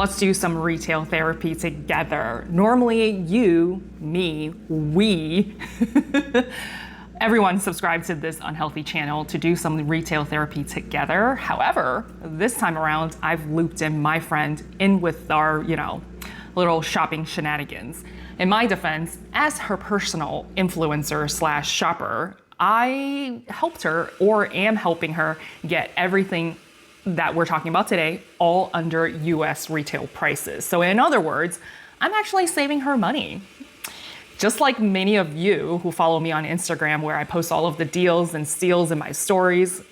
Let's do some retail therapy together. Normally you, me, we, everyone subscribed to this unhealthy channel to do some retail therapy together. However, this time around, I've looped in my friend in with our, little shopping shenanigans. In my defense, as her personal influencer slash shopper, I helped her or am helping her get everything that we're talking about today all under US retail prices. So in other words, I'm actually saving her money. Just like many of you who follow me on Instagram where I post all of the deals and steals in my stories.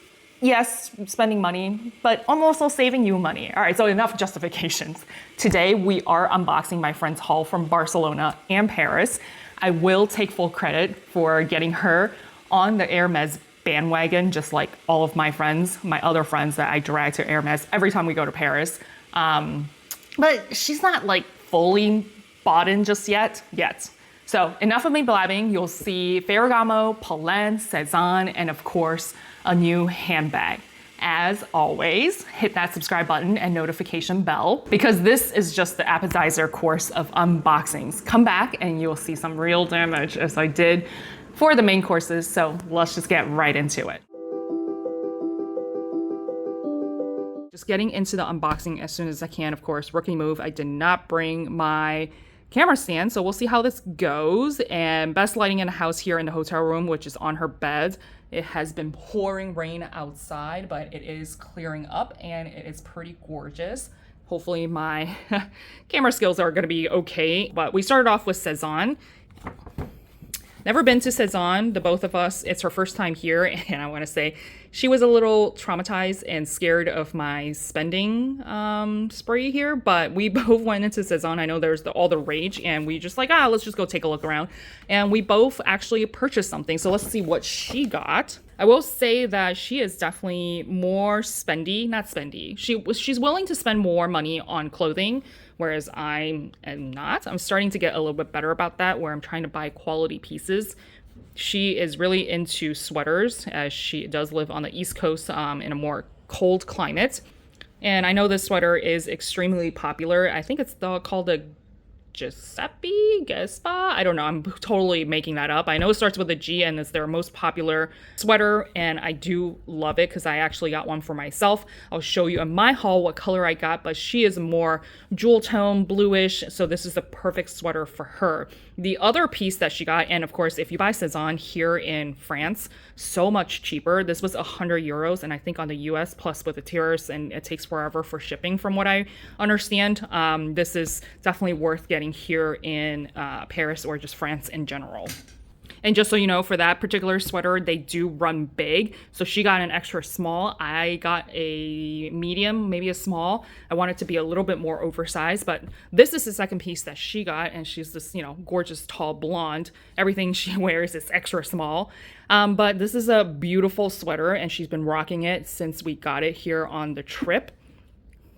Yes, spending money, but I'm also saving you money. All right, so enough justifications. Today we are unboxing my friend's haul from Barcelona and Paris. I will take full credit for getting her on the Hermes bandwagon, just like all of my friends, my other friends that I drag to Hermes every time we go to Paris. But she's not like fully bought in just yet. So enough of me blabbing. You'll see Ferragamo, Polene, Sezane, and of course, a new handbag. As always, hit that subscribe button and notification bell because this is just the appetizer course of unboxings. Come back and you'll see some real damage as I did for the main courses, so let's just get right into it. Just getting into the unboxing as soon as I can, of course. Rookie move, I did not bring my camera stand, so we'll see how this goes. And best lighting in the house here in the hotel room, which is on her bed. It has been pouring rain outside, but it is clearing up and it is pretty gorgeous. Hopefully my camera skills are gonna be okay, but we started off with Sezane. Never been to Sezane, the both of us. It's her first time here, and I want to say she was a little traumatized and scared of my spending spree here, but we both went into Sezane. I know there's all the rage, and we just like, let's just go take a look around. And we both actually purchased something, so let's see what she got. I will say that she is definitely more spendy, not spendy. She's willing to spend more money on clothing, whereas I am not. I'm starting to get a little bit better about that, where I'm trying to buy quality pieces. She is really into sweaters, as she does live on the East Coast in a more cold climate. And I know this sweater is extremely popular. I think it's called a Gespa? I don't know. I'm totally making that up. I know it starts with a G and it's their most popular sweater, and I do love it because I actually got one for myself. I'll show you in my haul what color I got, but she is more jewel tone, bluish, so this is the perfect sweater for her. The other piece that she got, and of course, if you buy Sezane here in France, so much cheaper. This was 100 euros, and I think on the US, plus with the tiers, and it takes forever for shipping from what I understand. This is definitely worth getting here in Paris or just France in general. And just so you know, for that particular sweater, they do run big. So she got an extra small. I got a medium, maybe a small. I want it to be a little bit more oversized, but this is the second piece that she got. And she's this, gorgeous, tall blonde. Everything she wears is extra small. But this is a beautiful sweater, and she's been rocking it since we got it here on the trip.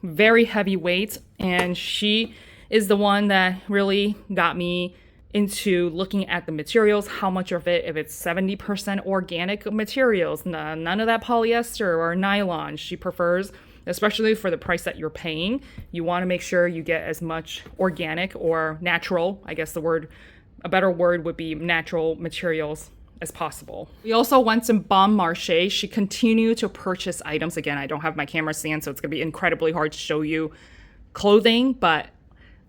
Very heavyweight, and she is the one that really got me into looking at the materials, how much of it, if it's 70% organic materials, none of that polyester or nylon. She prefers, especially for the price that you're paying, you want to make sure you get as much organic or natural, I guess a better word would be natural materials as possible. We also went to Bon Marché. She continued to purchase items. Again, I don't have my camera stand, so it's gonna be incredibly hard to show you clothing, but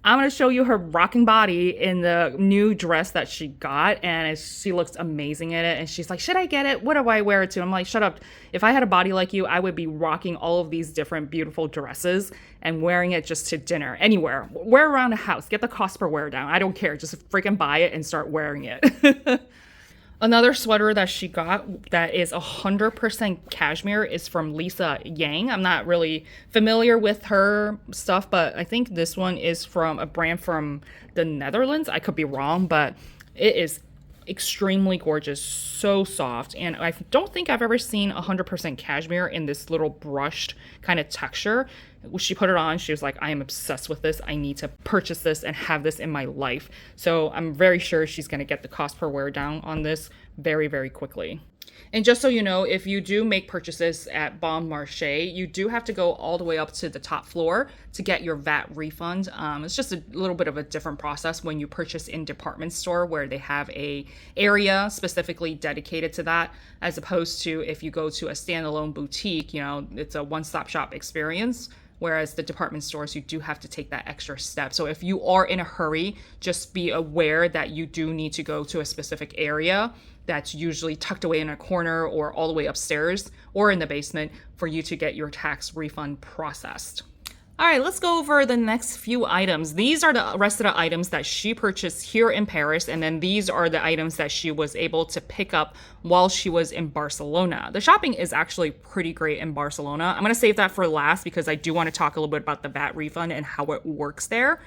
I'm going to show you her rocking body in the new dress that she got, and she looks amazing in it. And she's like, should I get it? What do I wear it to? I'm like, shut up. If I had a body like you, I would be rocking all of these different beautiful dresses and wearing it just to dinner, anywhere. Wear around the house. Get the cost per wear down. I don't care. Just freaking buy it and start wearing it. Another sweater that she got that is 100% cashmere is from Lisa Yang. I'm not really familiar with her stuff, but I think this one is from a brand from the Netherlands. I could be wrong, but it is extremely gorgeous, so soft, and I don't think I've ever seen 100% cashmere in this little brushed kind of texture. She put it on, she was like, I am obsessed with this, I need to purchase this and have this in my life. So I'm very sure she's going to get the cost per wear down on this very, very quickly. And just so you know, if you do make purchases at Bon Marché, you do have to go all the way up to the top floor to get your VAT refund. It's just a little bit of a different process when you purchase in department store where they have a area specifically dedicated to that, as opposed to if you go to a standalone boutique, you know, it's a one-stop shop experience. Whereas the department stores, you do have to take that extra step. So if you are in a hurry, just be aware that you do need to go to a specific area that's usually tucked away in a corner or all the way upstairs or in the basement for you to get your tax refund processed. All right, let's go over the next few items. These are the rest of the items that she purchased here in Paris, and then these are the items that she was able to pick up while she was in Barcelona. The shopping is actually pretty great in Barcelona. I'm gonna save that for last because I do want to talk a little bit about the VAT refund and how it works there.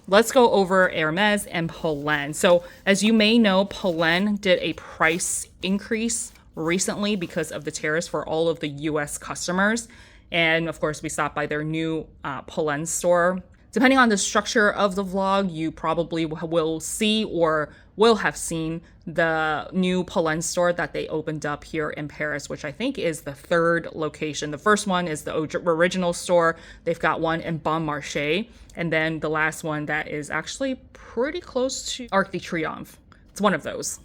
Let's go over Hermes and Polene. So as you may know, Polene did a price increase recently because of the tariffs for all of the US customers. And of course, we stopped by their new Polene store. Depending on the structure of the vlog, you probably will see or will have seen the new Polene store that they opened up here in Paris, which I think is the third location. The first one is the original store. They've got one in Bon Marché. And then the last one that is actually pretty close to Arc de Triomphe. It's one of those.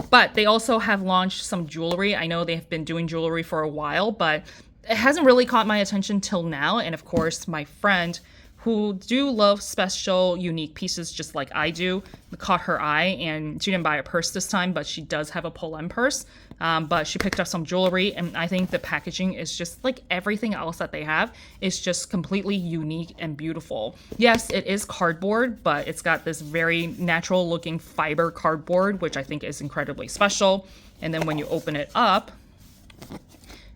But they also have launched some jewelry. I know they've been doing jewelry for a while, but it hasn't really caught my attention till now. And of course, my friend who do love special, unique pieces just like I do, caught her eye, and she didn't buy a purse this time, but she does have a Polene purse. But she picked up some jewelry, and I think the packaging is just like everything else that they have. It's just completely unique and beautiful. Yes, it is cardboard, but it's got this very natural looking fiber cardboard, which I think is incredibly special. And then when you open it up,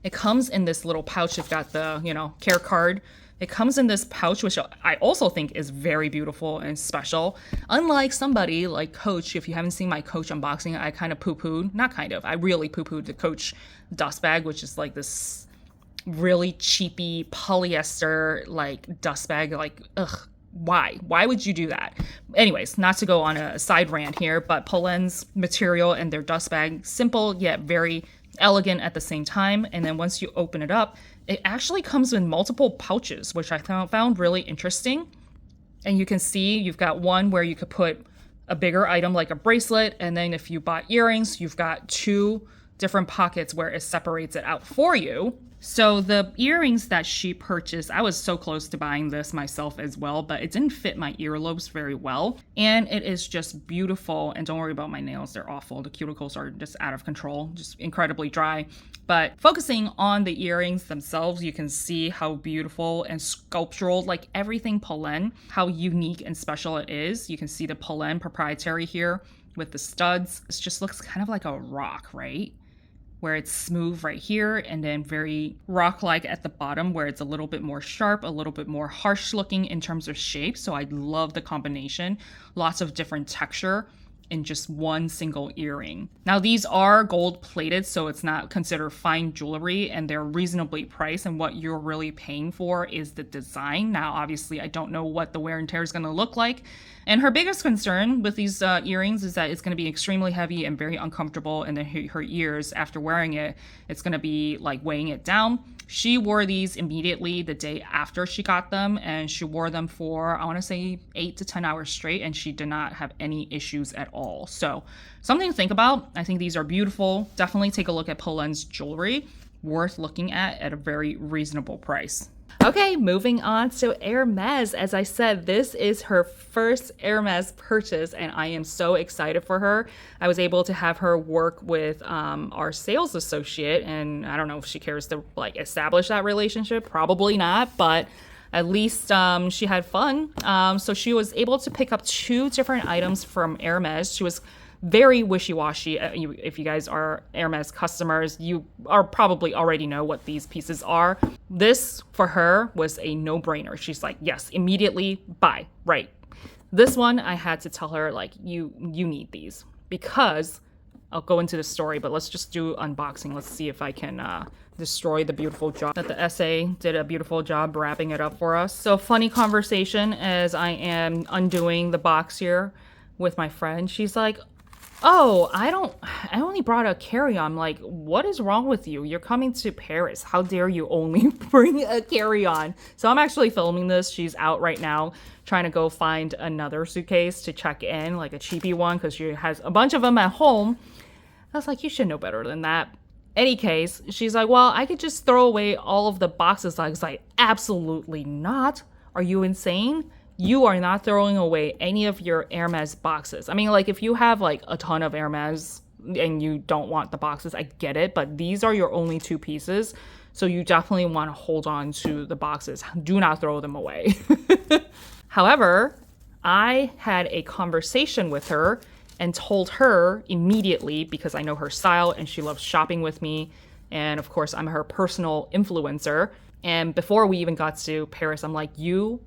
it comes in this little pouch. You've got the, care card. It comes in this pouch, which I also think is very beautiful and special. Unlike somebody like Coach, if you haven't seen my Coach unboxing, I kind of poo-pooed, not kind of, I really poo-pooed the Coach dust bag, which is like this really cheapy polyester like dust bag. Like, ugh, why? Why would you do that? Anyways, not to go on a side rant here, but Polene's material and their dust bag, simple yet very elegant at the same time. And then once you open it up, it actually comes in multiple pouches, which I found really interesting. And you can see you've got one where you could put a bigger item like a bracelet, and then if you bought earrings, you've got two different pockets where it separates it out for you. So the earrings that she purchased, I was so close to buying this myself as well, but it didn't fit my earlobes very well. And it is just beautiful. And don't worry about my nails, they're awful. The cuticles are just out of control, just incredibly dry. But focusing on the earrings themselves, you can see how beautiful and sculptural, like everything Polene, how unique and special it is. You can see the Polene proprietary here with the studs. It just looks kind of like a rock, right? Where it's smooth right here and then very rock-like at the bottom where it's a little bit more sharp, a little bit more harsh looking in terms of shape. So I love the combination. Lots of different texture in just one single earring. Now these are gold plated, so it's not considered fine jewelry, and they're reasonably priced, and what you're really paying for is the design. Now obviously I don't know what the wear and tear is going to look like, and her biggest concern with these earrings is that it's going to be extremely heavy and very uncomfortable, and then her ears, after wearing it, it's going to be like weighing it down. She wore these immediately the day after she got them, and she wore them for, I want to say, 8 to 10 hours straight, and she did not have any issues at all. So something to think about. I think these are beautiful. Definitely take a look at Polene's jewelry. Worth looking at a very reasonable price. Okay, moving on to Hermes. As I said, this is her first Hermes purchase, and I am so excited for her. I was able to have her work with our sales associate, and I don't know if she cares to establish that relationship. Probably not, but at least she had fun. So she was able to pick up 2 different items from Hermes. She was very wishy-washy. If you guys are Hermes customers, you are probably already know what these pieces are. This, for her, was a no-brainer. She's like, yes, immediately buy, right. This one, I had to tell her, like, you need these, because I'll go into the story, but let's just do unboxing. Let's see if I can destroy the beautiful job that the essay did a beautiful job wrapping it up for us. So funny conversation as I am undoing the box here with my friend. She's like, oh, I only brought a carry-on. Like, what is wrong with you? You're coming to Paris. How dare you only bring a carry-on? So I'm actually filming this. She's out right now trying to go find another suitcase to check in, like a cheapy one, because she has a bunch of them at home. I was like, you should know better than that. Any case, she's like, well, I could just throw away all of the boxes. I was like, absolutely not. Are you insane? You are not throwing away any of your Hermes boxes. I mean, like, if you have like a ton of Hermes and you don't want the boxes, I get it, but these are your only two pieces. So you definitely want to hold on to the boxes. Do not throw them away. However, I had a conversation with her and told her immediately, because I know her style and she loves shopping with me. And of course, I'm her personal influencer. And before we even got to Paris, I'm like, you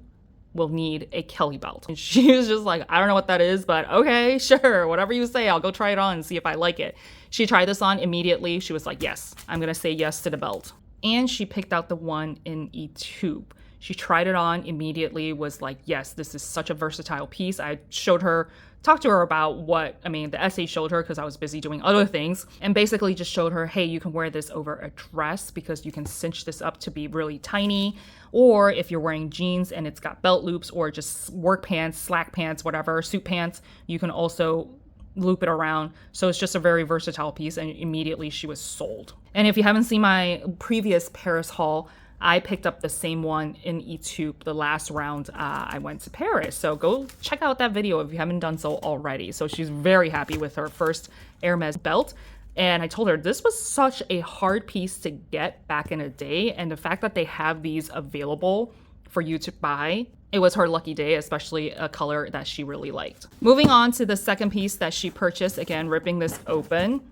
will need a Kelly belt. And she was just like, I don't know what that is, but okay, sure, whatever you say, I'll go try it on and see if I like it. She tried this on immediately. She was like, yes, I'm gonna say yes to the belt. And she picked out the one in E-tube. She tried it on immediately, was like, yes, this is such a versatile piece. I showed her, talked to her about the essay showed her because I was busy doing other things, and basically just showed her, hey, you can wear this over a dress because you can cinch this up to be really tiny. Or if you're wearing jeans and it's got belt loops, or just work pants, slack pants, whatever, suit pants, you can also loop it around. So it's just a very versatile piece, and immediately she was sold. And if you haven't seen my previous Paris haul, I picked up the same one in E-tube the last round I went to Paris. So go check out that video if you haven't done so already. So she's very happy with her first Hermes belt. And I told her this was such a hard piece to get back in a day. And the fact that they have these available for you to buy, it was her lucky day, especially a color that she really liked. Moving on to the second piece that she purchased, again, ripping this open.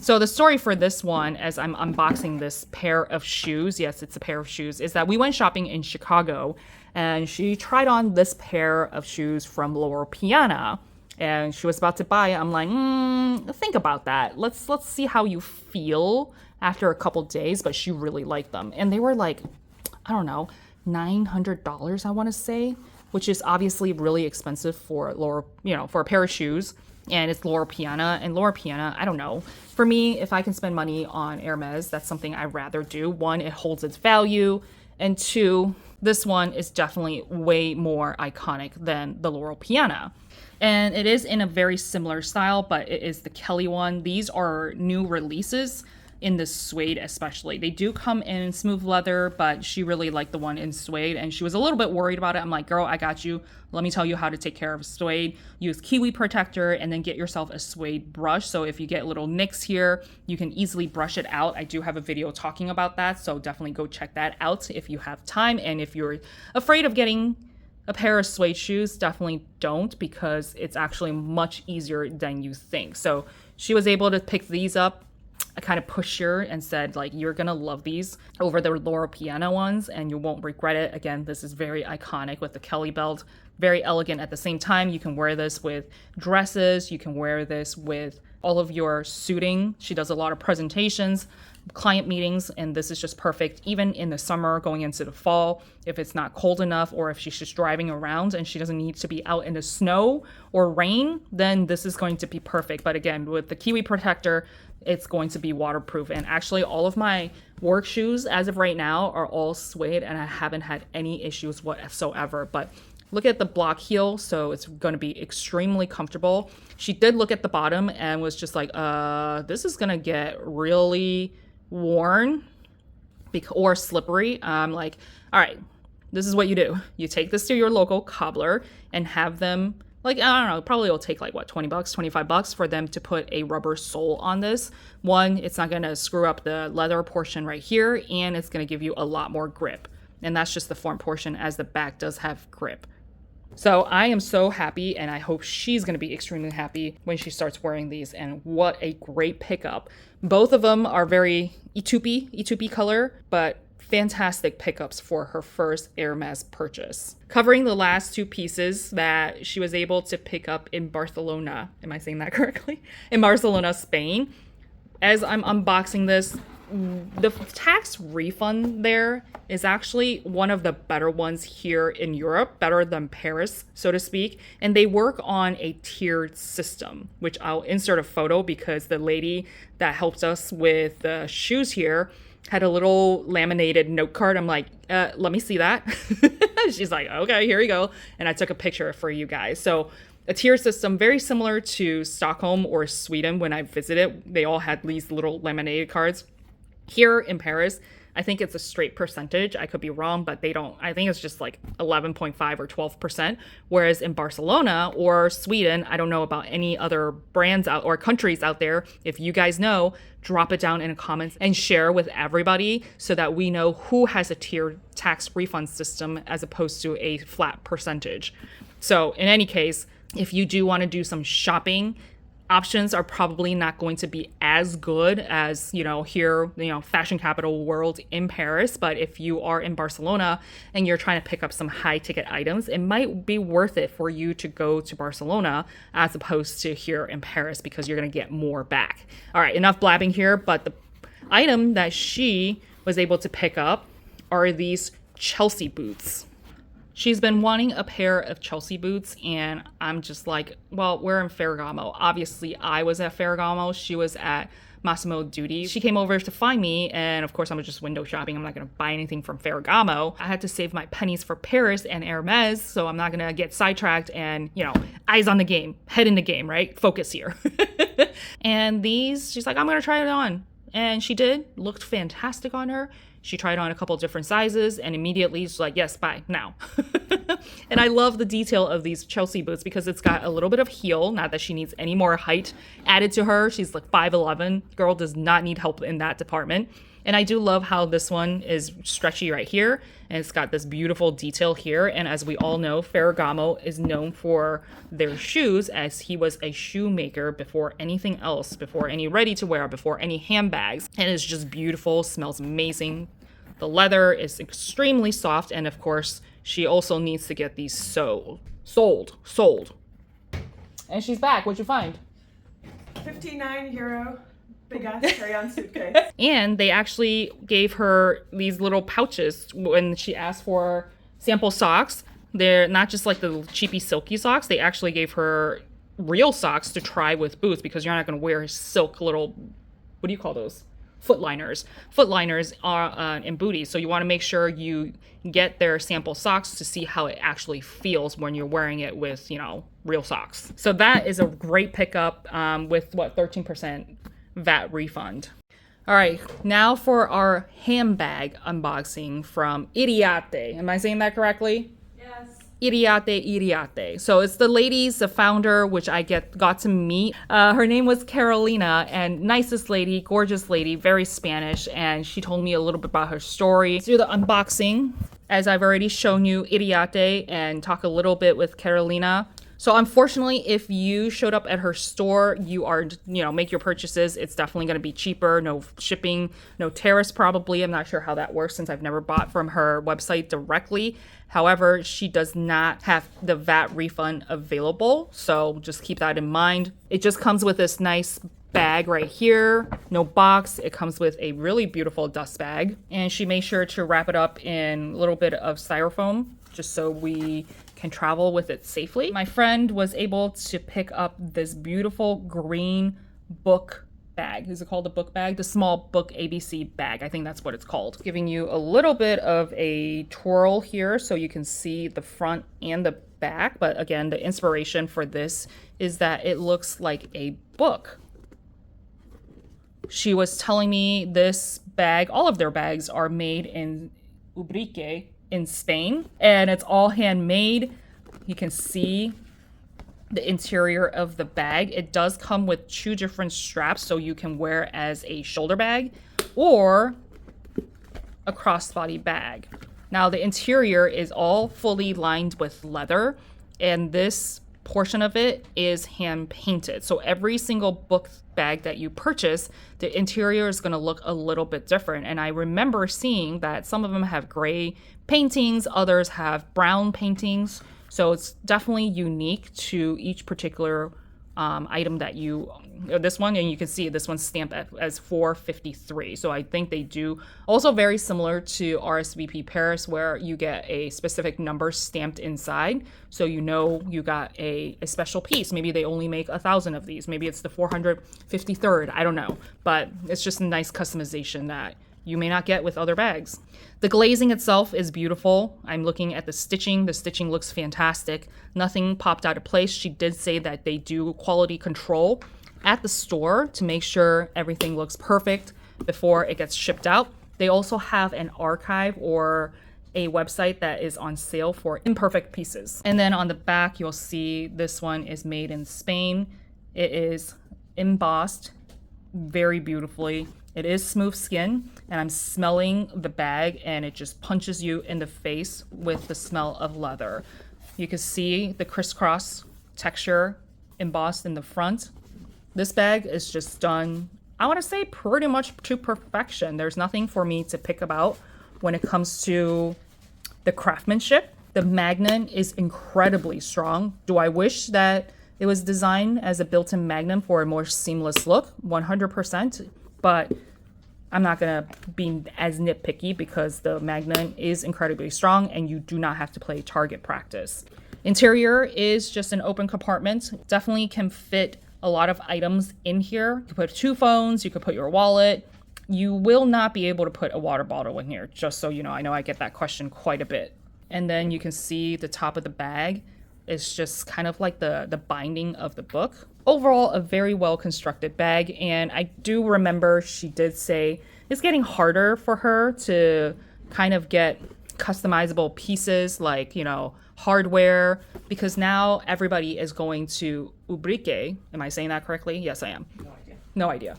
So the story for this one, as I'm unboxing this pair of shoes, yes, it's a pair of shoes, is that we went shopping in Chicago and she tried on this pair of shoes from Loewe and she was about to buy it. I'm like, think about that. Let's see how you feel after a couple days, but she really liked them. And they were like, I don't know, $900, I want to say, which is obviously really expensive for for a pair of shoes. And it's Loewe, and Loewe, I don't know. For me, if I can spend money on Hermes, that's something I'd rather do. One, it holds its value. And two, this one is definitely way more iconic than the Loewe. And it is in a very similar style, but it is the Kelly one. These are new releases in the suede especially. They do come in smooth leather, but she really liked the one in suede and she was a little bit worried about it. I'm like, girl, I got you. Let me tell you how to take care of suede. Use kiwi protector and then get yourself a suede brush. So if you get little nicks here, you can easily brush it out. I do have a video talking about that, so definitely go check that out if you have time. And if you're afraid of getting a pair of suede shoes, definitely don't, because it's actually much easier than you think. So she was able to pick these up. I kind of pushed her and said, like, you're gonna love these over the Loewe ones and you won't regret it. Again, this is very iconic with the Kelly belt, very elegant at the same time. You can wear this with dresses, you can wear this with all of your suiting. She does a lot of presentations, client meetings, and this is just perfect even in the summer going into the fall if it's not cold enough, or if she's just driving around and she doesn't need to be out in the snow or rain, then this is going to be perfect. But again, with the kiwi protector, it's going to be waterproof. And actually all of my work shoes as of right now are all suede and I haven't had any issues whatsoever. But look at the block heel, so it's going to be extremely comfortable. She did look at the bottom and was just like, this is going to get really worn or slippery. I'm like, all right, this is what you do. You take this to your local cobbler and have them, like, I don't know, probably it'll take like, what, $20, $25 for them to put a rubber sole on this. One, it's not going to screw up the leather portion right here, and it's going to give you a lot more grip. And that's just the front portion, as the back does have grip. So I am so happy, and I hope she's going to be extremely happy when she starts wearing these. And what a great pickup. Both of them are very E-tube color, but fantastic pickups for her first Hermes purchase. Covering the last two pieces that she was able to pick up in Barcelona. Am I saying that correctly? In Barcelona, Spain. As I'm unboxing this, the tax refund there is actually one of the better ones here in Europe, better than Paris, so to speak. And they work on a tiered system, which I'll insert a photo because the lady that helped us with the shoes here had a little laminated note card. I'm like, let me see that. She's like, okay, here you go. And I took a picture for you guys. So a tier system, very similar to Stockholm or Sweden when I visited. They all had these little laminated cards. Here in Paris, I think it's a straight percentage. I could be wrong, but they don't. I think it's just like 11.5 or 12%. Whereas in Barcelona or Sweden, I don't know about any other brands out or countries out there. If you guys know, drop it down in the comments and share with everybody so that we know who has a tiered tax refund system as opposed to a flat percentage. So in any case, if you do want to do some shopping, options are probably not going to be as good as, here, fashion capital world in Paris. But if you are in Barcelona and you're trying to pick up some high ticket items, it might be worth it for you to go to Barcelona as opposed to here in Paris because you're going to get more back. All right, enough blabbing here. But the item that she was able to pick up are these Chelsea boots. She's been wanting a pair of Chelsea boots, and I'm just like, well, we're in Ferragamo. Obviously, I was at Ferragamo. She was at Massimo Dutti. She came over to find me, and of course, I'm just window shopping. I'm not going to buy anything from Ferragamo. I had to save my pennies for Paris and Hermes, so I'm not going to get sidetracked and, eyes on the game, head in the game, right? Focus here. And she's like, I'm going to try it on. And she did. Looked fantastic on her. She tried on a couple different sizes and immediately she's like, yes, buy now. And I love the detail of these Chelsea boots because it's got a little bit of heel, not that she needs any more height added to her. She's like 5'11". Girl does not need help in that department. And I do love how this one is stretchy right here. And it's got this beautiful detail here. And as we all know, Ferragamo is known for their shoes, as he was a shoemaker before anything else, before any ready-to-wear, before any handbags. And it's just beautiful, smells amazing. The leather is extremely soft. And of course, she also needs to get these sold. And she's back. What'd you find? €59. Big ass carry-on suitcase. And they actually gave her these little pouches when she asked for sample socks. They're not just like the cheapy silky socks. They actually gave her real socks to try with boots because you're not going to wear silk little, what do you call those? Footliners. Footliners are in booties. So you want to make sure you get their sample socks to see how it actually feels when you're wearing it with, real socks. So that is a great pickup with 13% VAT refund. All right, now for our handbag unboxing from Iriarte. Am I saying that correctly? Yes. Iriarte. So it's the ladies, the founder, which I got to meet. Her name was Carolina, and nicest lady, gorgeous lady, very Spanish. And she told me a little bit about her story. Let's do the unboxing, as I've already shown you Iriarte, and talk a little bit with Carolina. So unfortunately, if you showed up at her store, you are, make your purchases. It's definitely going to be cheaper. No shipping, no tariffs probably. I'm not sure how that works since I've never bought from her website directly. However, she does not have the VAT refund available. So just keep that in mind. It just comes with this nice bag right here. No box. It comes with a really beautiful dust bag. And she made sure to wrap it up in a little bit of styrofoam just so we can travel with it safely. My friend was able to pick up this beautiful green book bag. Is it called a book bag? The small book ABC bag. I think that's what it's called. Giving you a little bit of a twirl here so you can see the front and the back. But again, the inspiration for this is that it looks like a book. She was telling me this bag, all of their bags are made in Iriarte in Spain, and it's all handmade. You can see the interior of the bag. It does come with 2 different straps, so you can wear as a shoulder bag or a crossbody bag. Now the interior is all fully lined with leather, and this portion of it is hand painted. So every single book bag that you purchase, the interior is going to look a little bit different. And I remember seeing that some of them have gray paintings, others have brown paintings. So it's definitely unique to each particular item that this one, and you can see this one's stamped as 453. So I think they do also very similar to RSVP Paris, where you get a specific number stamped inside. So you know you got a special piece. Maybe they only make 1,000 of these. Maybe it's the 453rd. I don't know. But it's just a nice customization that you may not get with other bags. The glazing itself is beautiful. I'm looking at the stitching. The stitching looks fantastic. Nothing popped out of place. She did say that they do quality control at the store to make sure everything looks perfect before it gets shipped out. They also have an archive or a website that is on sale for imperfect pieces. And then on the back, you'll see this one is made in Spain. It is embossed very beautifully. It is smooth skin, and I'm smelling the bag, and it just punches you in the face with the smell of leather. You can see the crisscross texture embossed in the front. This bag is just done, I want to say, pretty much to perfection. There's nothing for me to pick about when it comes to the craftsmanship. The magnet is incredibly strong. Do I wish that it was designed as a built-in magnet for a more seamless look? 100%. But I'm not going to be as nitpicky because the magnet is incredibly strong and you do not have to play target practice. Interior is just an open compartment. Definitely can fit a lot of items in here. You could put 2 phones, you could put your wallet. You will not be able to put a water bottle in here, just so you know. I know I get that question quite a bit. And then you can see the top of the bag is just kind of like the binding of the book. Overall, a very well constructed bag, and I do remember she did say it's getting harder for her to kind of get customizable pieces like, you know, hardware, because now everybody is going to Iriarte. Am I saying that correctly? Yes, I am. No idea.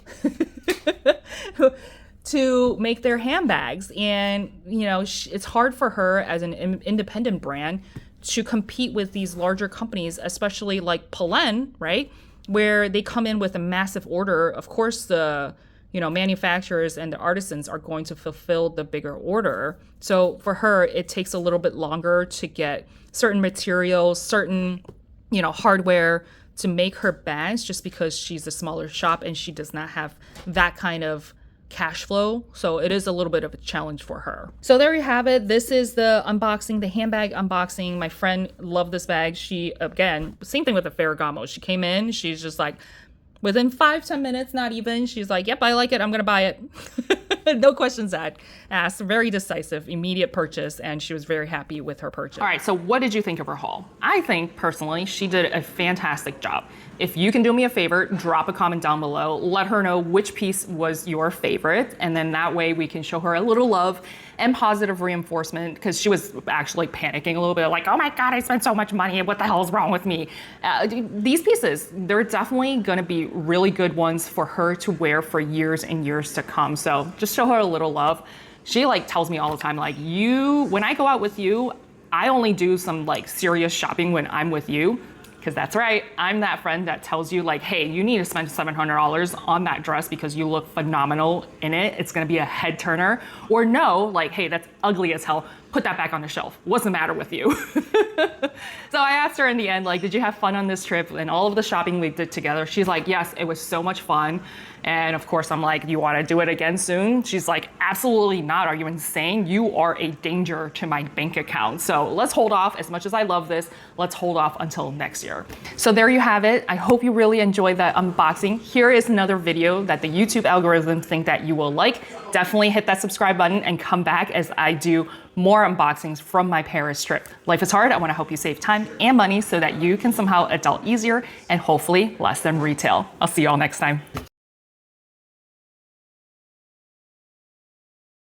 To make their handbags, and you know, it's hard for her as an independent brand to compete with these larger companies, especially like Polene, right? Where they come in with a massive order. Of course, the manufacturers and the artisans are going to fulfill the bigger order. So for her, it takes a little bit longer to get certain materials, certain, hardware to make her bags, just because she's a smaller shop and she does not have that kind of cash flow. So it is a little bit of a challenge for her. So there you have it. This is the unboxing, the handbag unboxing. My friend loved this bag. She, again, same thing with the Ferragamo. She came in, she's just like, within 5-10 minutes, not even, she's like, yep, I like it, I'm gonna buy it. No questions asked. Very decisive, immediate purchase, and she was very happy with her purchase. All right, so what did you think of her haul? I think, personally, she did a fantastic job. If you can do me a favor, drop a comment down below. Let her know which piece was your favorite, and then that way we can show her a little love and positive reinforcement, because she was actually panicking a little bit, like, oh my God, I spent so much money, what the hell is wrong with me? These pieces, they're definitely gonna be really good ones for her to wear for years and years to come. So just show her a little love. She tells me all the time, like, when I go out with you, I only do some serious shopping when I'm with you. Because that's right, I'm that friend that tells you hey, you need to spend $700 on that dress because you look phenomenal in it. It's gonna be a head turner. Or no, hey, that's ugly as hell. Put that back on the shelf. What's the matter with you? So I asked her in the end, did you have fun on this trip and all of the shopping we did together? She's like, yes, it was so much fun. And of course, I'm like, you want to do it again soon? She's like, absolutely not. Are you insane? You are a danger to my bank account. So let's hold off. As much as I love this, let's hold off until next year. So there you have it. I hope you really enjoyed that unboxing. Here is another video that the YouTube algorithm think that you will like. Definitely hit that subscribe button and come back as I do more unboxings from my Paris trip. Life is hard. I want to help you save time and money so that you can somehow adult easier and hopefully less than retail. I'll see you all next time.